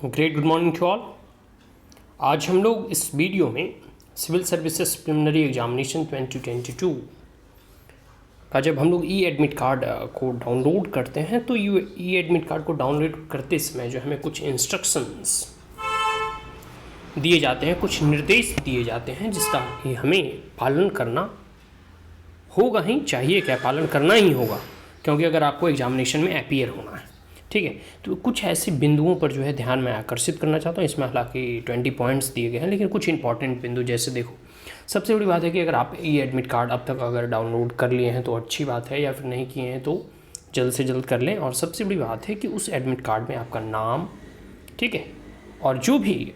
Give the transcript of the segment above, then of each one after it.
Great good morning to all. आज हम लोग इस वीडियो में सिविल सर्विसेज प्रिलिमिनरी एग्जामिनेशन 2022 का जब हम लोग ई एडमिट कार्ड को डाउनलोड करते हैं तो ई एडमिट कार्ड को डाउनलोड करते समय जो हमें कुछ इंस्ट्रक्शंस दिए जाते हैं, कुछ निर्देश दिए जाते हैं जिसका कि हमें पालन करना होगा ही चाहिए, क्या पालन करना ही होगा, क्योंकि अगर आपको एग्जामिनेशन में अपीयर होना है। ठीक है, तो कुछ ऐसे बिंदुओं पर जो है ध्यान मैं आकर्षित करना चाहता हूँ। इसमें हालांकि 20 पॉइंट्स दिए गए हैं, लेकिन कुछ इंपॉर्टेंट बिंदु जैसे देखो, सबसे बड़ी बात है कि अगर आप ई एडमिट कार्ड अब तक अगर डाउनलोड कर लिए हैं तो अच्छी बात है, या फिर नहीं किए हैं तो जल्द से जल्द कर लें। और सबसे बड़ी बात है कि उस एडमिट कार्ड में आपका नाम, ठीक है, और जो भी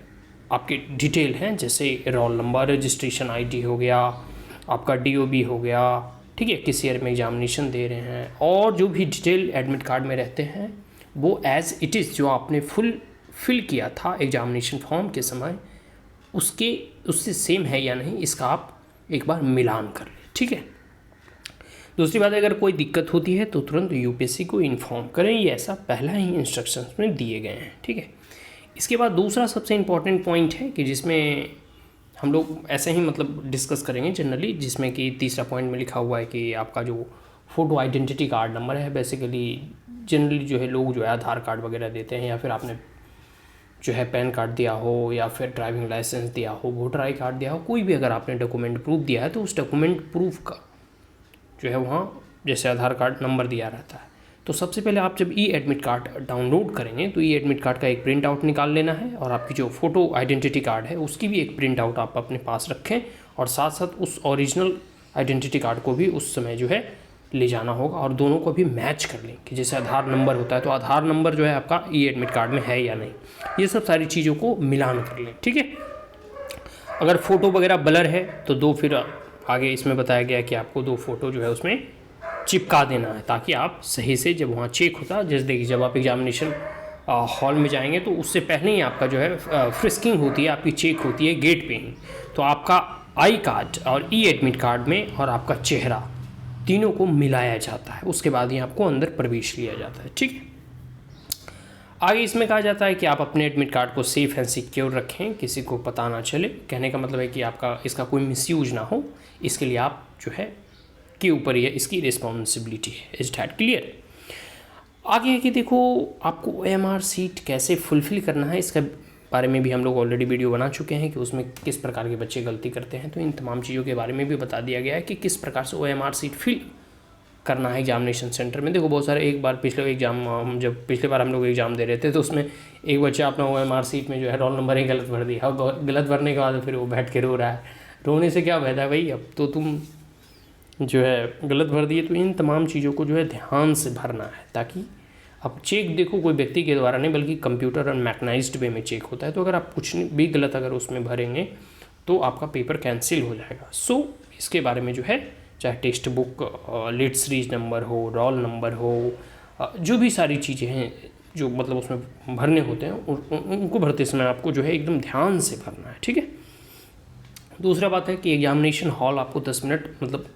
आपके डिटेल हैं जैसे रोल नंबर, रजिस्ट्रेशन ID हो गया, आपका DOB हो गया, ठीक है, किस ईयर में एग्जामिनेशन दे रहे हैं, और जो भी डिटेल एडमिट कार्ड में रहते हैं वो एज़ इट इज़ जो आपने फिल किया था एग्जामिनेशन फॉर्म के समय उससे सेम है या नहीं, इसका आप एक बार मिलान कर लें। ठीक है, दूसरी बात, अगर कोई दिक्कत होती है तो तुरंत UPSC को इन्फॉर्म करें, ये ऐसा पहला ही इंस्ट्रक्शंस में दिए गए हैं। ठीक है, इसके बाद दूसरा सबसे इम्पॉर्टेंट पॉइंट है कि जिसमें हम लोग ऐसे ही मतलब डिस्कस करेंगे जनरली, जिसमें कि तीसरा पॉइंट में लिखा हुआ है कि आपका जो फ़ोटो आइडेंटिटी कार्ड नंबर है, बेसिकली जनरली जो है लोग जो है आधार कार्ड वगैरह देते हैं, या फिर आपने जो है पैन कार्ड दिया हो, या फिर ड्राइविंग लाइसेंस दिया हो, वोटर आई कार्ड दिया हो, कोई भी अगर आपने डॉक्यूमेंट प्रूफ दिया है तो उस डॉक्यूमेंट प्रूफ का जो है वहाँ जैसे आधार कार्ड नंबर दिया रहता है। तो सबसे पहले आप जब ई एडमिट कार्ड डाउनलोड करेंगे तो ई एडमिट कार्ड का एक प्रिंट आउट निकाल लेना है, और आपकी जो फ़ोटो आइडेंटिटी कार्ड है उसकी भी एक प्रिंट आउट आप अपने पास रखें, और साथ साथ उस ओरिजिनल आइडेंटिटी कार्ड को भी उस समय जो है ले जाना होगा, और दोनों को भी मैच कर लें कि जैसे आधार नंबर होता है तो आधार नंबर जो है आपका ई एडमिट कार्ड में है या नहीं, ये सब सारी चीज़ों को मिलान कर लें। ठीक है, अगर फ़ोटो वगैरह ब्लर है तो फिर आगे इसमें बताया गया कि आपको 2 फ़ोटो जो है उसमें चिपका देना है, ताकि आप सही से जब वहाँ चेक होता है, जैसे देखिए जब आप एग्जामिनेशन हॉल में जाएंगे तो उससे पहले ही आपका जो है फ्रिस्किंग होती है, आपकी चेक होती है गेट पे ही, तो आपका आई कार्ड और ई एडमिट कार्ड में और आपका चेहरा तीनों को मिलाया जाता है, उसके बाद ही आपको अंदर प्रवेश लिया जाता है। ठीक है, आगे इसमें कहा जाता है कि आप अपने एडमिट कार्ड को सेफ़ एंड सिक्योर रखें, किसी को पता ना चले। कहने का मतलब है कि आपका इसका कोई मिसयूज ना हो, इसके लिए आप जो है के ऊपर ही इसकी रिस्पॉन्सिबिलिटी है। Is that clear? आगे है कि देखो आपको OMR सीट कैसे फुलफ़िल करना है, इसके बारे में भी हम लोग ऑलरेडी वीडियो बना चुके हैं कि उसमें किस प्रकार के बच्चे गलती करते हैं, तो इन तमाम चीज़ों के बारे में भी बता दिया गया है कि किस प्रकार से OMR सीट फिल करना है एग्जामिनेशन सेंटर में। देखो बहुत सारे, एक बार पिछले एग्जाम जब पिछले बार हम लोग एग्ज़ाम दे रहे थे तो उसमें एक बच्चा अपना OMR सीट में जो है रोल नंबर ही गलत भर दिया, और गलत भरने के बाद फिर वो बैठ के रो रहा है। रोने से क्या फायदा भाई, अब तो तुम जो है गलत भर दिए। तो इन तमाम चीज़ों को जो है ध्यान से भरना है, ताकि अब चेक देखो कोई व्यक्ति के द्वारा नहीं बल्कि कंप्यूटर और मैकनाइज्ड वे में चेक होता है, तो अगर आप कुछ भी गलत अगर उसमें भरेंगे तो आपका पेपर कैंसिल हो जाएगा। सो इसके बारे में जो है चाहे text book, lead series number हो, रोल नंबर हो, जो भी सारी चीज़ें हैं जो मतलब उसमें भरने होते हैं उनको भरते समय आपको जो है एकदम ध्यान से भरना है। ठीक है, दूसरा बात है कि एग्जामिनेशन हॉल आपको 10 मिनट मतलब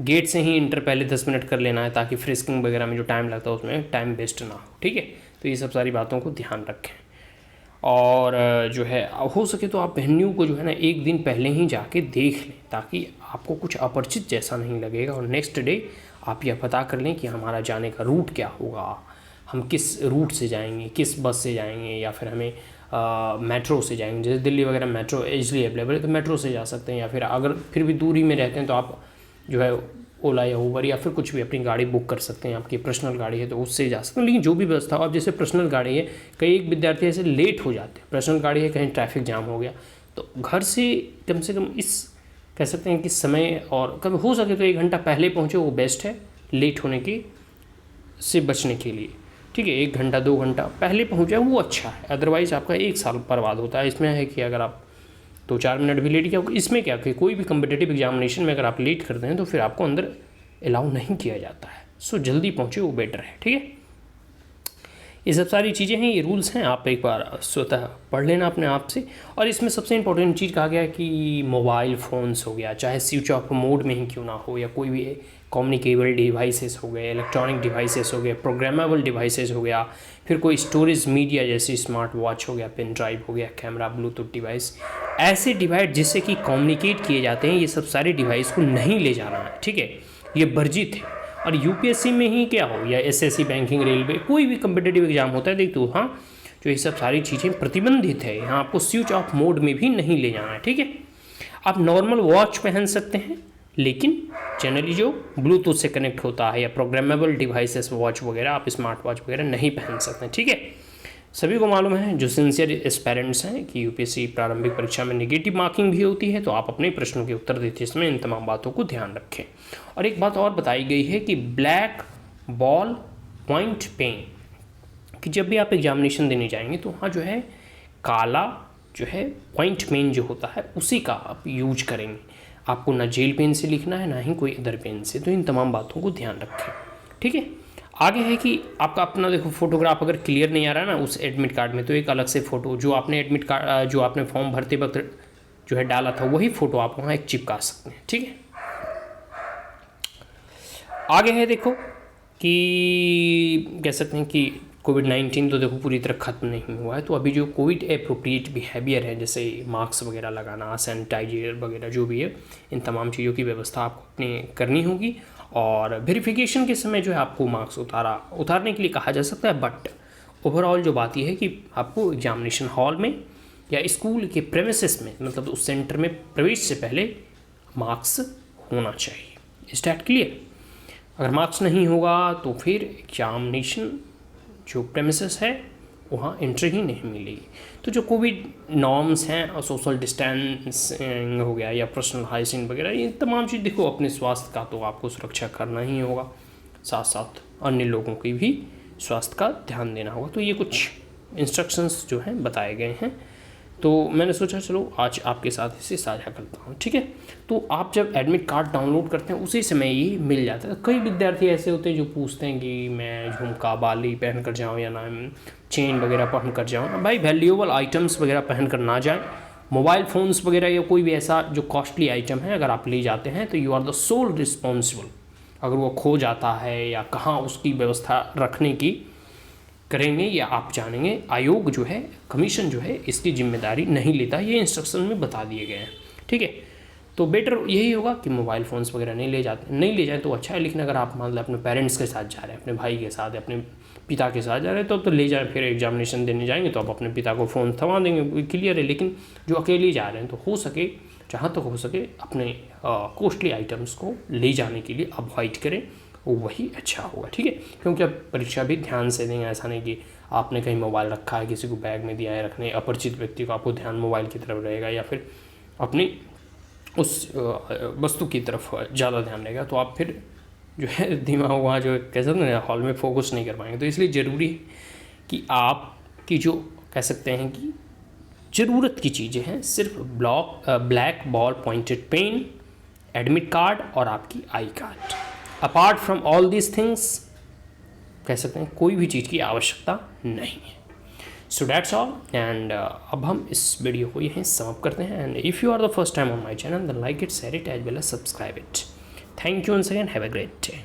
गेट से ही इंटर पहले 10 मिनट कर लेना है, ताकि फ्रिस्किंग वगैरह में जो टाइम लगता है उसमें टाइम वेस्ट ना हो। ठीक है, तो ये सब सारी बातों को ध्यान रखें, और जो है हो सके तो आप वेन्यू को जो है ना एक दिन पहले ही जाके देख लें, ताकि आपको कुछ अपरिचित जैसा नहीं लगेगा, और नेक्स्ट डे आप यह पता कर लें कि हमारा जाने का रूट क्या होगा, हम किस रूट से जाएंगे, किस बस से जाएंगे, या फिर हमें मेट्रो से जाएंगे। जैसे दिल्ली वगैरह मेट्रो इजली अवेलेबल है तो मेट्रो से जा सकते हैं, या फिर अगर फिर भी दूरी में रहते हैं तो आप जो है ओला या उबर या फिर कुछ भी अपनी गाड़ी बुक कर सकते हैं, आपकी पर्सनल गाड़ी है तो उससे जा सकते हैं। लेकिन जो भी व्यवस्था हो, अब जैसे पर्सनल गाड़ी है, कई एक विद्यार्थी ऐसे लेट हो जाते हैं, पर्सनल गाड़ी है कहीं ट्रैफिक जाम हो गया, तो घर से कम इस कह सकते हैं कि समय, और कभी हो सके तो 1 घंटा पहले पहुँचे, वो बेस्ट है लेट होने की से बचने के लिए। ठीक है, 1 घंटा 2 घंटा पहले पहुँच जाए वो अच्छा है, अदरवाइज़ आपका 1 साल बर्बाद होता है। इसमें है कि अगर आप 2-4 मिनट भी लेट किया, इसमें क्या कि कोई भी कम्पिटिटिव एग्जामिनेशन में अगर आप लेट करते हैं तो फिर आपको अंदर अलाउ नहीं किया जाता है। सो जल्दी पहुँचे वो बेटर है। ठीक है, ये सब सारी चीज़ें हैं, ये रूल्स हैं, आप एक बार स्वतः पढ़ लेना अपने आप से। और इसमें सबसे इंपॉर्टेंट चीज़ कहा गया है कि मोबाइल फ़ोन्स हो गया, चाहे स्विच ऑफ मोड में ही क्यों ना हो, या कोई भी कम्युनिकेबल डिवाइसेस हो गए, इलेक्ट्रॉनिक डिवाइसेस हो गए, प्रोग्रामेबल डिवाइसेस हो गया, फिर कोई स्टोरेज मीडिया जैसे स्मार्ट वॉच हो गया, पेन ड्राइव हो गया, कैमरा, ब्लूटूथ डिवाइस, ऐसे डिवाइस जिससे कि कम्युनिकेट किए जाते हैं, ये सब सारे डिवाइस को नहीं ले जाना है, ठीक है, ये वर्जित है। और यूपीएससी में ही क्या हो या एसएससी, बैंकिंग, रेलवे, कोई भी कम्पिटेटिव एग्जाम होता है, देख तो हाँ, जो ये सब सारी चीज़ें प्रतिबंधित है, यहाँ आपको स्विच ऑफ मोड में भी नहीं ले जाना है, ठीक है। आप नॉर्मल वॉच पहन सकते हैं, लेकिन जनरली जो ब्लूटूथ से कनेक्ट होता है या प्रोग्रामेबल डिवाइसेस वॉच वगैरह, आप स्मार्ट वॉच वगैरह नहीं पहन सकते हैं, ठीक है। सभी को मालूम है, जो सिंसियर एस्पायरेंट्स हैं, कि यूपीएससी प्रारंभिक परीक्षा में नेगेटिव मार्किंग भी होती है, तो आप अपने प्रश्नों के उत्तर देते समय इन तमाम बातों को ध्यान रखें। और एक बात और बताई गई है कि ब्लैक बॉल पॉइंट पेन, कि जब भी आप एग्जामिनेशन देने जाएंगे तो वहाँ जो है काला जो है पॉइंट पेन जो होता है उसी का आप यूज करेंगे। आपको ना जेल पेन से लिखना है, ना ही कोई अदर पेन से, तो इन तमाम बातों को ध्यान रखें, ठीक है। आगे है कि आपका अपना देखो फोटोग्राफ अगर क्लियर नहीं आ रहा है ना उस एडमिट कार्ड में, तो एक अलग से फ़ोटो जो आपने एडमिट कार्ड, जो आपने फॉर्म भरते वक्त जो है डाला था, वही फ़ोटो आप वहाँ एक चिपका सकते हैं, ठीक है। आगे है देखो कि कह सकते हैं कि कोविड-19 तो देखो पूरी तरह खत्म नहीं हुआ है, तो अभी जो कोविड एप्रोप्रिएट बिहेवियर है, जैसे मास्क वगैरह लगाना, सैनिटाइजर वगैरह जो भी है, इन तमाम चीज़ों की व्यवस्था आपको अपनी करनी होगी। और वेरिफिकेशन के समय जो है आपको मार्क्स उतारने के लिए कहा जा सकता है, बट ओवरऑल जो बात यह है कि आपको एग्जामिनेशन हॉल में या स्कूल के प्रेमिसेस में, मतलब उस सेंटर में प्रवेश से पहले मार्क्स होना चाहिए। Is that clear? अगर मार्क्स नहीं होगा तो फिर एग्जामिनेशन जो प्रेमिसेस है वहाँ एंट्री ही नहीं मिलेगी। तो जो कोविड नॉर्म्स हैं और सोशल डिस्टेंसिंग हो गया या पर्सनल हाइजीन वगैरह, ये तमाम चीज़ देखो, अपने स्वास्थ्य का तो आपको सुरक्षा करना ही होगा, साथ साथ अन्य लोगों की भी स्वास्थ्य का ध्यान देना होगा। तो ये कुछ इंस्ट्रक्शंस जो हैं बताए गए हैं, तो मैंने सोचा चलो आज आपके साथ इसे साझा करता हूँ, ठीक है। तो आप जब एडमिट कार्ड डाउनलोड करते हैं उसी समय ये मिल जाता है। कई विद्यार्थी ऐसे होते हैं जो पूछते हैं कि मैं झुमका, बाली पहन कर जाऊँ या ना चेन वगैरह पहन कर जाऊँ। भाई वैल्यूएबल आइटम्स वगैरह पहन कर ना जाएँ। मोबाइल फ़ोन्स वगैरह या कोई भी ऐसा जो कॉस्टली आइटम है अगर आप ले जाते हैं तो you are the sole responsible. अगर वो खो जाता है या कहाँ उसकी व्यवस्था रखने की करेंगे या आप जानेंगे, आयोग जो है, कमीशन जो है, इसकी जिम्मेदारी नहीं लेता, ये इंस्ट्रक्शन में बता दिए गए हैं, ठीक है। तो बेटर यही होगा कि मोबाइल फ़ोन्स वगैरह नहीं ले जाए तो अच्छा है। लेकिन अगर आप मान लो अपने पेरेंट्स के साथ जा रहे हैं, अपने भाई के साथ, अपने पिता के साथ जा रहे हैं, तो अब तो ले जाएं। फिर एग्जामिनेशन देने जाएंगे तो आप अपने पिता को फ़ोन थमा देंगे, क्लियर है। लेकिन जो अकेले जा रहे हैं तो हो सके, जहाँ तक हो सके, अपने कॉस्टली आइटम्स को ले जाने के लिए अवॉइड करें, वही अच्छा होगा, ठीक है। क्योंकि अब परीक्षा भी ध्यान से देंगे, ऐसा नहीं कि आपने कहीं मोबाइल रखा है, किसी को बैग में दिया है रखने, अपरिचित व्यक्ति को आपको ध्यान मोबाइल की तरफ रहेगा या फिर अपनी उस वस्तु की तरफ ज़्यादा ध्यान रहेगा, तो आप फिर जो है दिमाग वहाँ जो कह सकते हैं हॉल में फोकस नहीं कर पाएंगे। तो इसलिए ज़रूरी है कि आपकी जो कह सकते हैं कि ज़रूरत की चीज़ें हैं सिर्फ black ball pointed pen, admit card और आपकी I card. Apart from all these things कह सकते हैं कोई भी चीज़ की आवश्यकता नहीं है। सो दैट्स ऑल, एंड अब हम इस वीडियो को यहीं समाप्त करते हैं। And if you are the first time on my channel, then like it, share it as well as subscribe it. Thank you once again, have a great day.